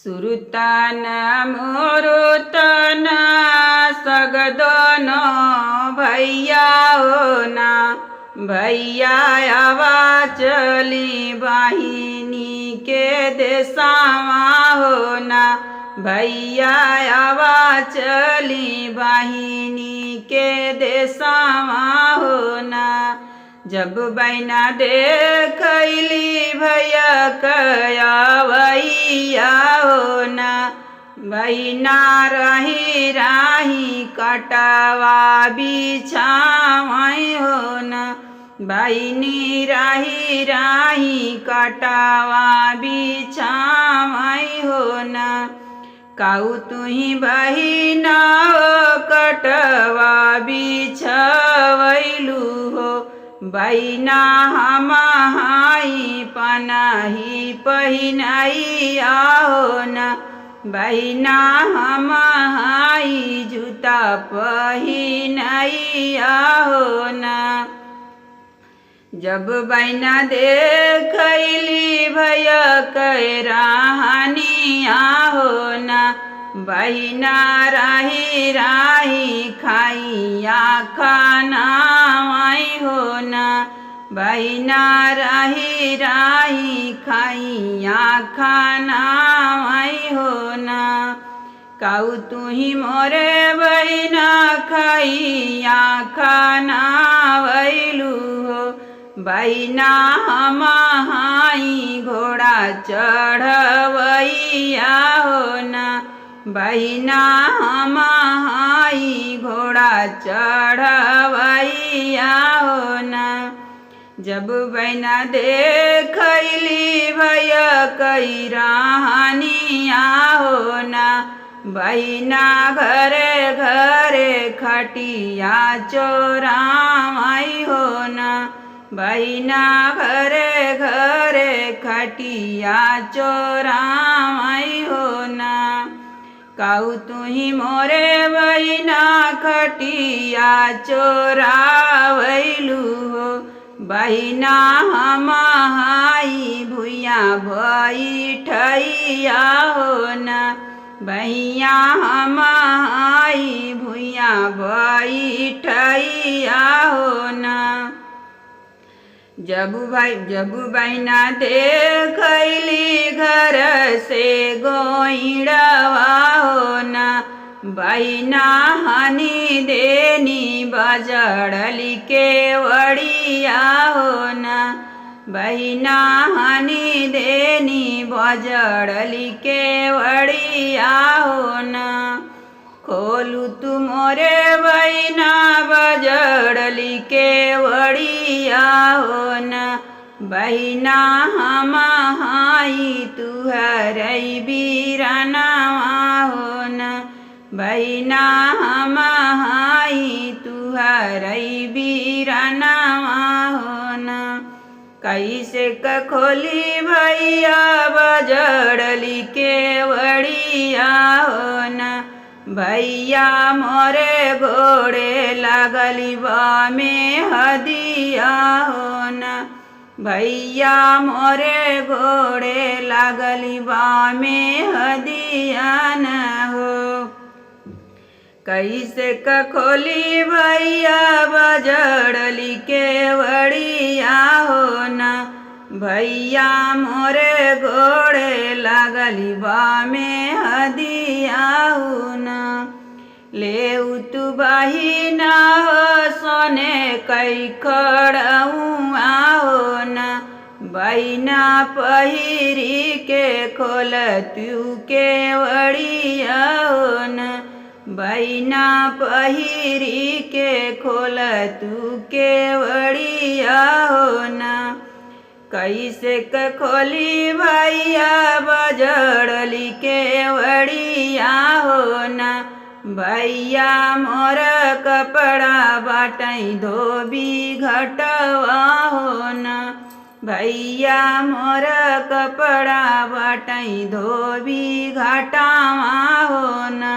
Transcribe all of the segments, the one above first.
सुरतन मुरुतन सगदन भैया हो ना भैया आवा चली बहिनी के देसावा हो ना भैया आवा चली बहिनी के देसावा हो ना। जब बहना देखली भैया कया भैया हो ना बहना रही राही कटवा बिछावई हो ना बहनी राही राही कटवा बिछावई हो ना। काऊ तुही बहिना कटवा बिछवैलू हो बहिना हमाई पनाही पहिनाई आहो ना बहिना हमाई जूता पहिनाई आहो ना। जब बहना देखली भैया कैरानी आहो ना बहिना राही राही खाइया खाना आई हो ना बहिना राही राही खाइया खाना आई हो ना। काऊ तुही मोरे बहिना खाइया खाना वैलू हो बहिना हमाई घोड़ा चढ़वैया हो ना बहिना हमाई घोड़ा चढ़वैया हो ना। जब बहना देखली भैया कैरानिया हो ना बहिना घरे घरे खटिया चोरावई हो ना बहिना घरे घरे खटिया चोरावई हो ना। काऊ तुही मोरे बहिना खटिया चोरावैलू हो बहिना हमाई भुइया बैठैया हो ना बहिया हमाई भुइया बैठैया हो ना। जब बहना देखली घर से गोइड़वा हो ना बहिना हनी देनी बजड़ली के वड़िया हो ना बहिना हनी देनी बजड़ली के वड़िया हो ना। खोलू तुमोरे बहिना बजड़ली के वड़िया हो ना बहिना हमाई तुहरई बीरनवा हो ना बहिना हमाई तुहरई बीरनवा हो ना। कैसे खोली भैया बजड़ली के वड़िया हो ना भैया मोरे घोड़े लगली बा में हदिया हो ना भैया मोरे घोड़े लगली बा में हदिया न हो। कैसे खोली भैया बजड़ली के वड़िया हो ना भैया मोरे घोड़े लगली बा में हदिया हो ना। ले तू बहिना हो सोने कई खड़ऊ हो ना बहिना पहिरी के खोल तू के वड़िया हो ना बहिना पहिरी के खोल तू के वड़िया हो ना। कैसे खोली भैया बजड़ली के वड़िया हो ना भैया मोर कपड़ा बाटई धोबी घटवा हो ना भैया मोर कपड़ा बाटई धोबी घटावा हो ना।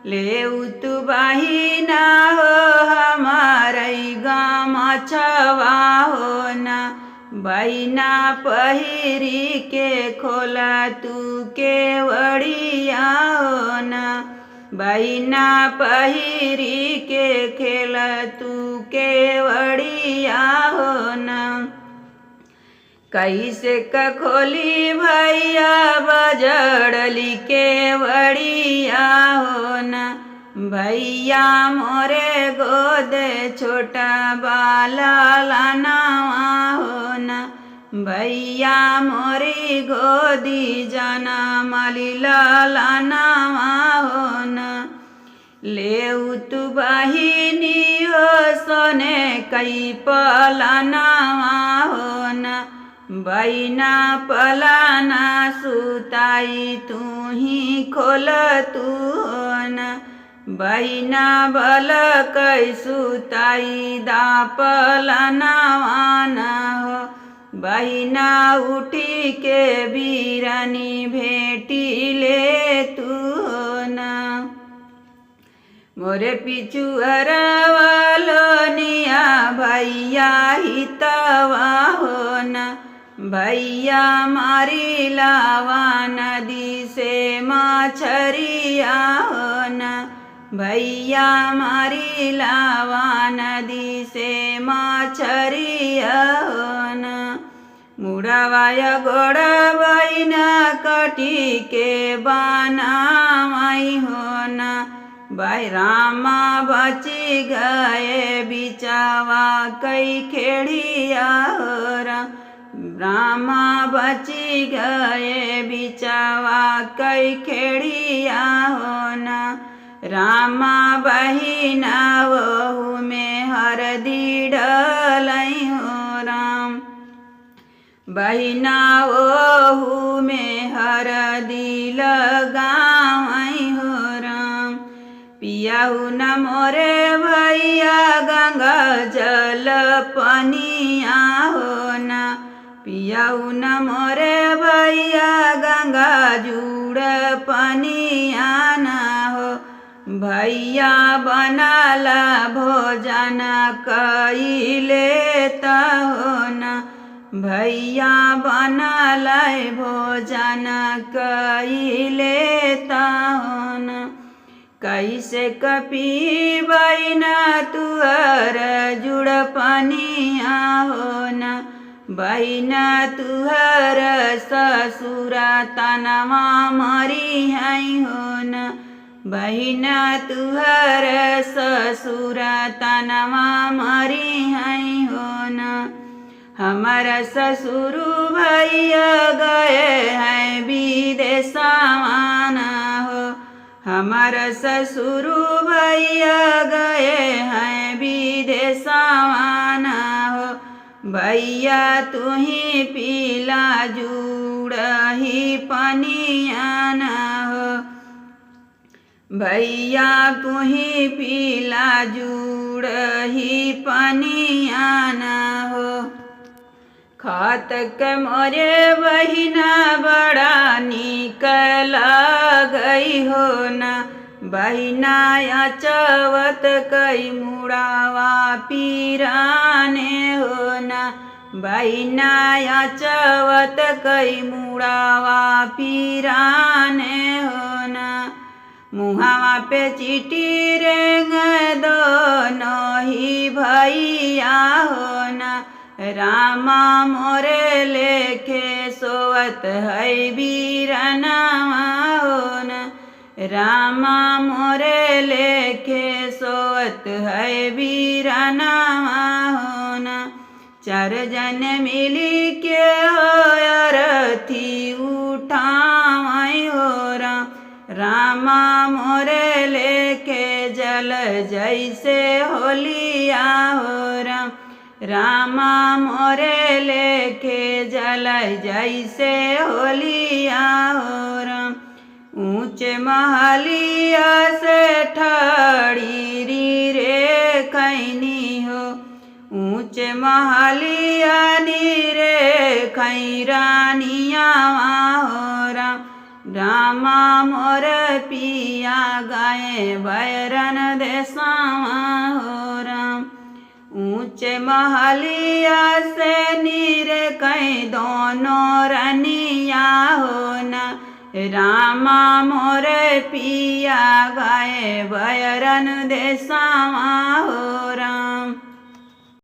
ले तू बहिना हो हमारई गाम छवा हो ना बहिना पहिरी के खोला तू केवड़िया हो ना। बहिना पहिरी के खेल तू केवड़िया हो ना। कैसे क खोली भैया बजड़ली केवड़िया हो ना। भैया मोरे गोदे छोटा बाला लानावा हो ना। भैया मोरी गोदी जाना माली लानावा हो ना। ले तू बहिनी हो सोने कई पलानावा हो ना। बहिना पलाना सुताई तू ही खोल तू हो ना। बहिना बल कई सुताई दा पलानावा ना हो। बहिना उठी के बीरानी भेटी ले तू हो ना। मोरे पिछुअरा वालो निया भैया हितवा हो ना। भैया मारी लावा नदी से मछरिया हो ना। भैया मारी लावा नदी से मछरिया हो ना। मुड़ावाया गोड़ा बहिना कटी के बनावाई हो ना। भाई रामा बची गए बिचावा कई खेड़िया हो रामा बची गए बिचावा कई खेड़िया हो ना। रामा बहिना वहू में हरदी डलई हो राम। बहिना वहू में हरदी लगावई हो राम। पियाहू न मोरे भैया गंगा जल पनिया हो ना। पियाहू न मोरे भैया गंगा जुड़ पनिया ना हो। भैया बनाला भोजन कई लेता हो ना। भैया बनाला भोजन कई लेता हो ना। कैसे कपी बहिना तुहर जुड़ पनिया हो ना। बहिना तुहर ससुरा तनवा मरी है हो ना। बहिना तुहर ससुरा तनवा मरी है हो ना। हमारा ससुर भैया गए हैं विदेशवा ना हो। हमारा ससुर भैया गए हैं विदेशवा ना हो। भैया तू ही पीला जुड़ ही पनिया ना हो। भैया तू ही पीला जुड़ ही पनिया ना हो। खात के मोरे बहिना बड़ा निक गई हो ना। बहिना चवत कई मुड़ावा पीराने हो ना। बहिना चवत कई मुड़ावा पीराने हो ना। मुहावा पे चिटी रेंग दोनों ही भैया हो ना। रामा मोरे लेखे सोवत है बीरनवा हो ना। रामा मोरे लेखे सोवत है बीरनवा हो ना। चार जन मिली के हो अरथी उठावई हो रामा मोरे लेखे जल जैसे होलिया हो रामा मोरे लेखे जल जैसे होलिया हो राम। ऊंचे महलिया से ठड़ी रे खैनी हो। ऊंचे महलिया रे खैरानिया हो रामा मोर पिया गाए बैरन देसावा हो राम। ऊंचे महलिया से नीर कई दोनों रनिया हो न। रामा मोरे पिया गए बयरन देसावा